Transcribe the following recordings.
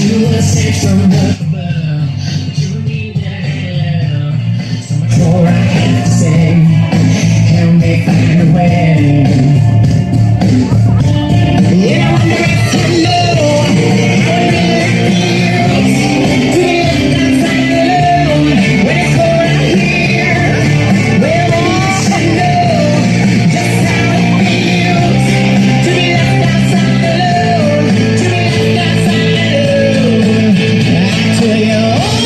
You were sent from above. You need love. So much more I have to say. Help me find a way. Yeah, I wonder if you know how it really feels to be left outside alone when it's cold out here. Well, you should know just how it feels to be left outside alone, to be left outside alone. I tell you, all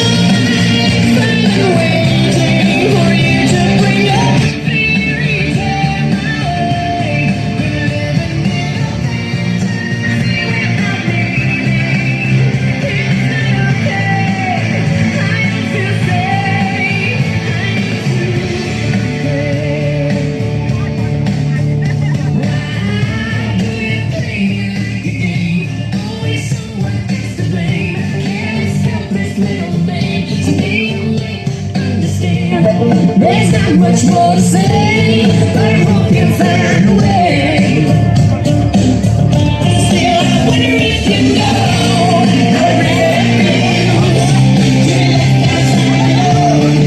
I've been waiting for you to bring up fairy tale my way. There's not much more to say, but I hope you find a way. Still, I wonder if you know how it really feels to be left outside alone.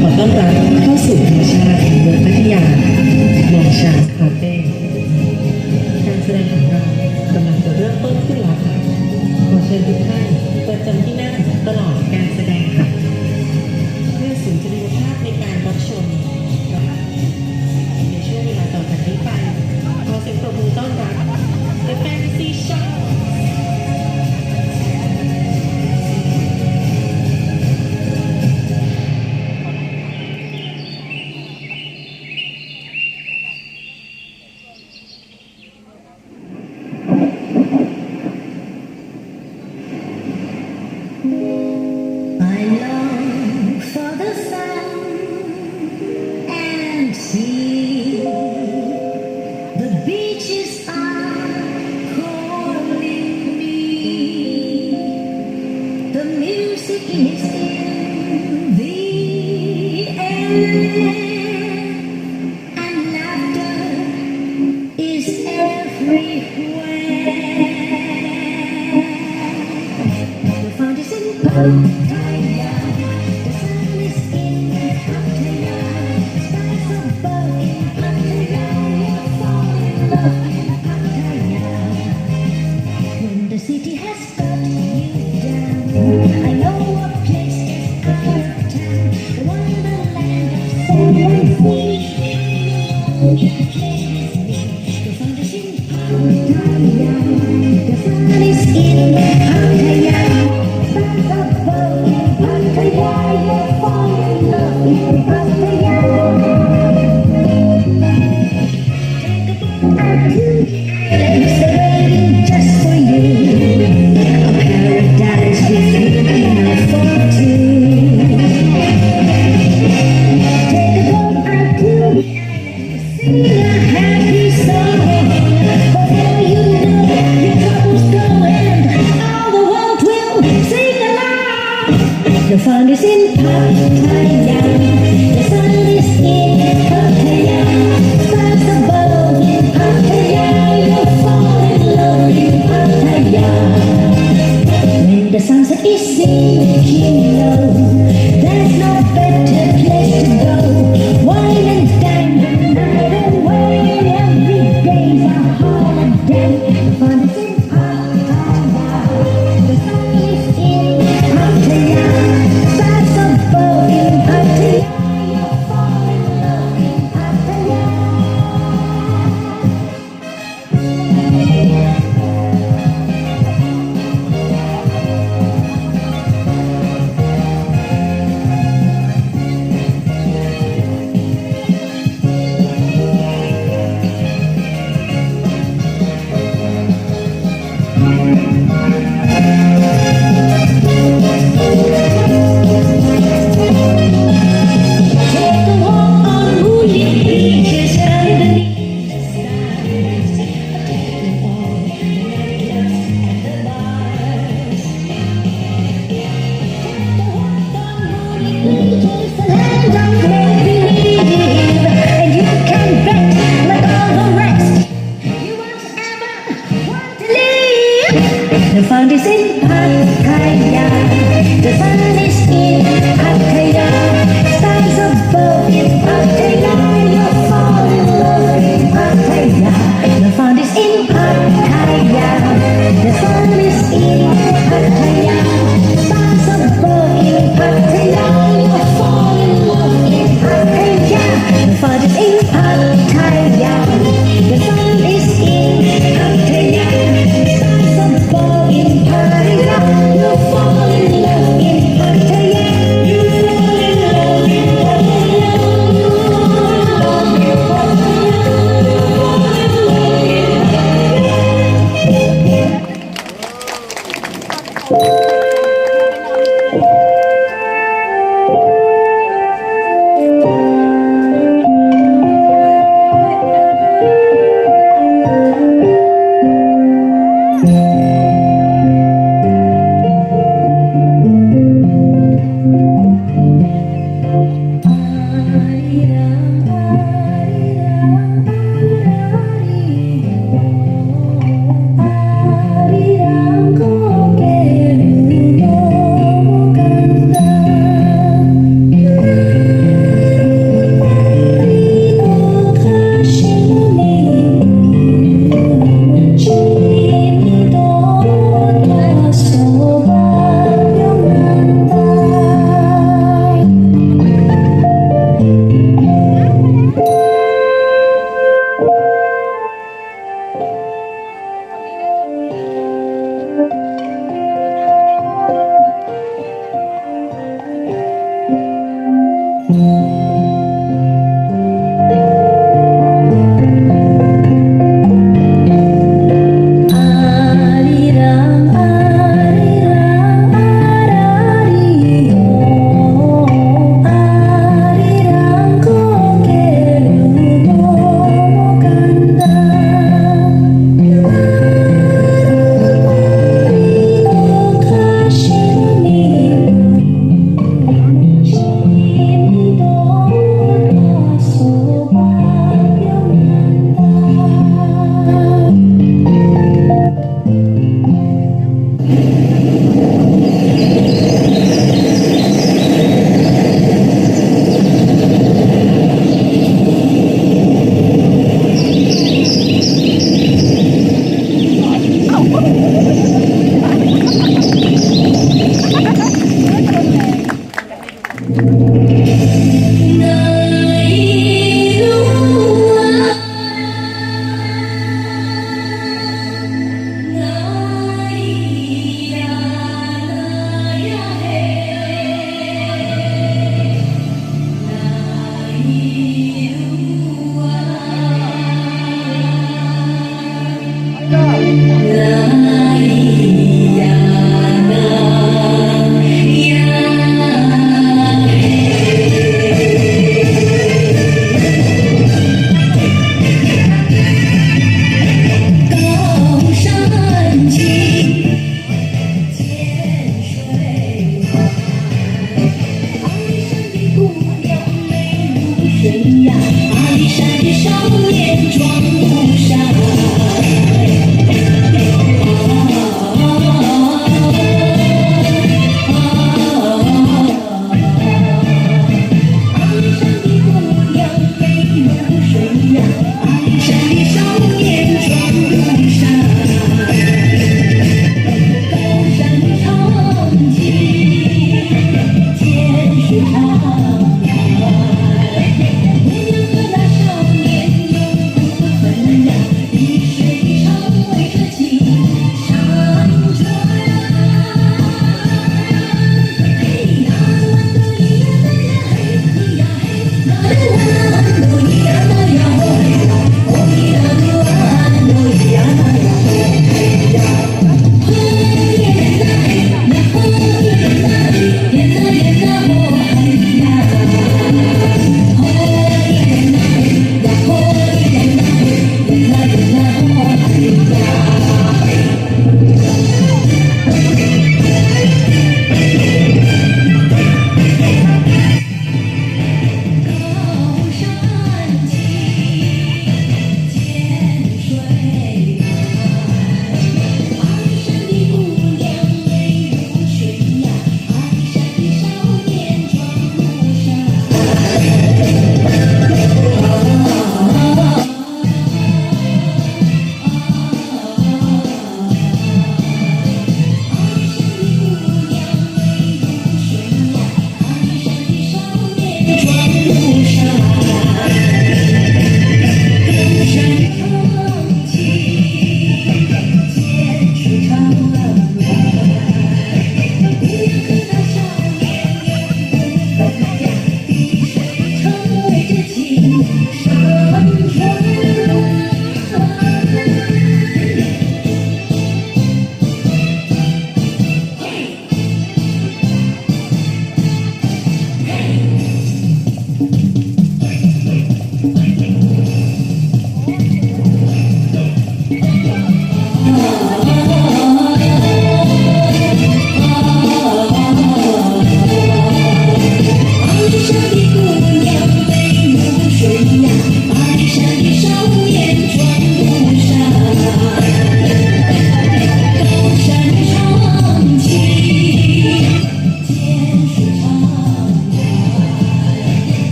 ขอต้อนรับเข้าสู่ธรรมชาติเมืองพัทยาหมองช้างคาเฟ่การแสดงของเรากำลังจะเริ่มต้นขึ้นแล้วค่ะขอเชิญทุกท่านประจำที่นั่งตลอดการแสดงค่ะเพื่อสูนจริยภาพในการรับชมในช่วงเวลาต่อจากนี้ไปขอเสียงปรบมือต้อนรับ The Fantasy Show I long for the sun and sea. The beaches are calling me. The music is in the air, and laughter is everywhere. The fun is in Pattaya. The sun is in Pattaya. Skies above in Pattaya. You'll fall in love in Pattaya. When the city has got you down, I know a place just out of town. The wonderland of sand and sea. The place is me. The fun is in Pattaya. The sun is in Pattaya. Skies above in Pattaya. You'll fall in love in Pattaya.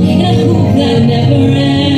In a hoop that never ends.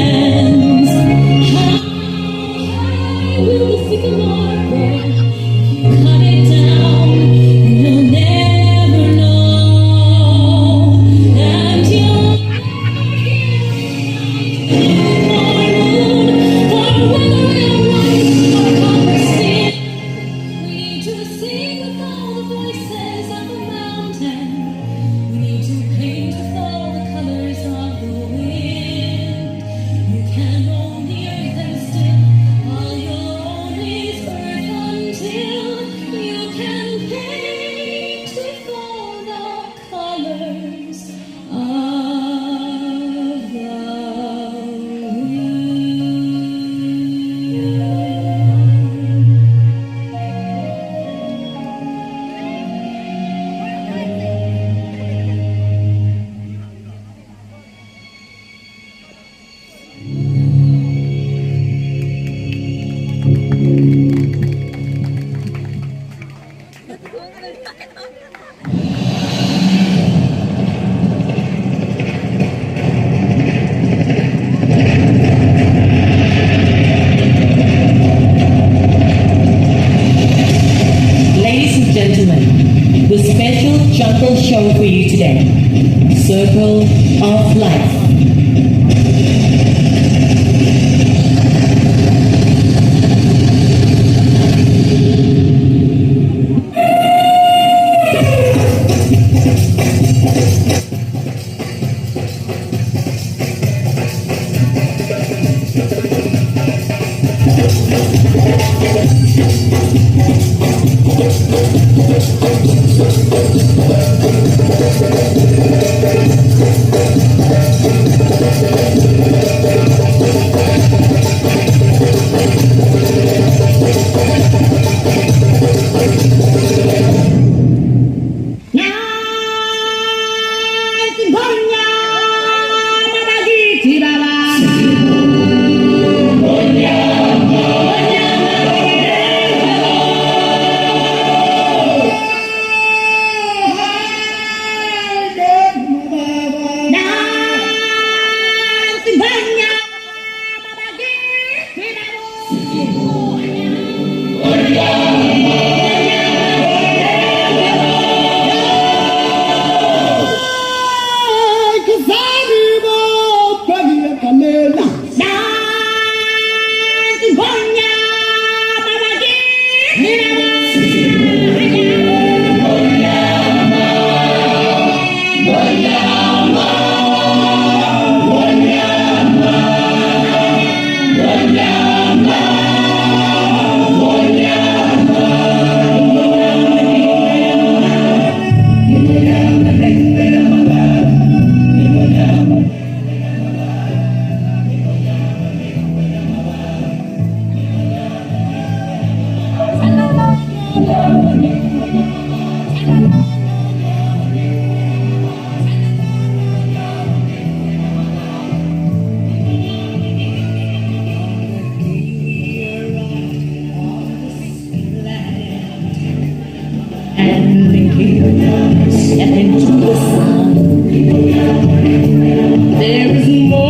show for you today. Circle of Life. And step into the sun. There is more.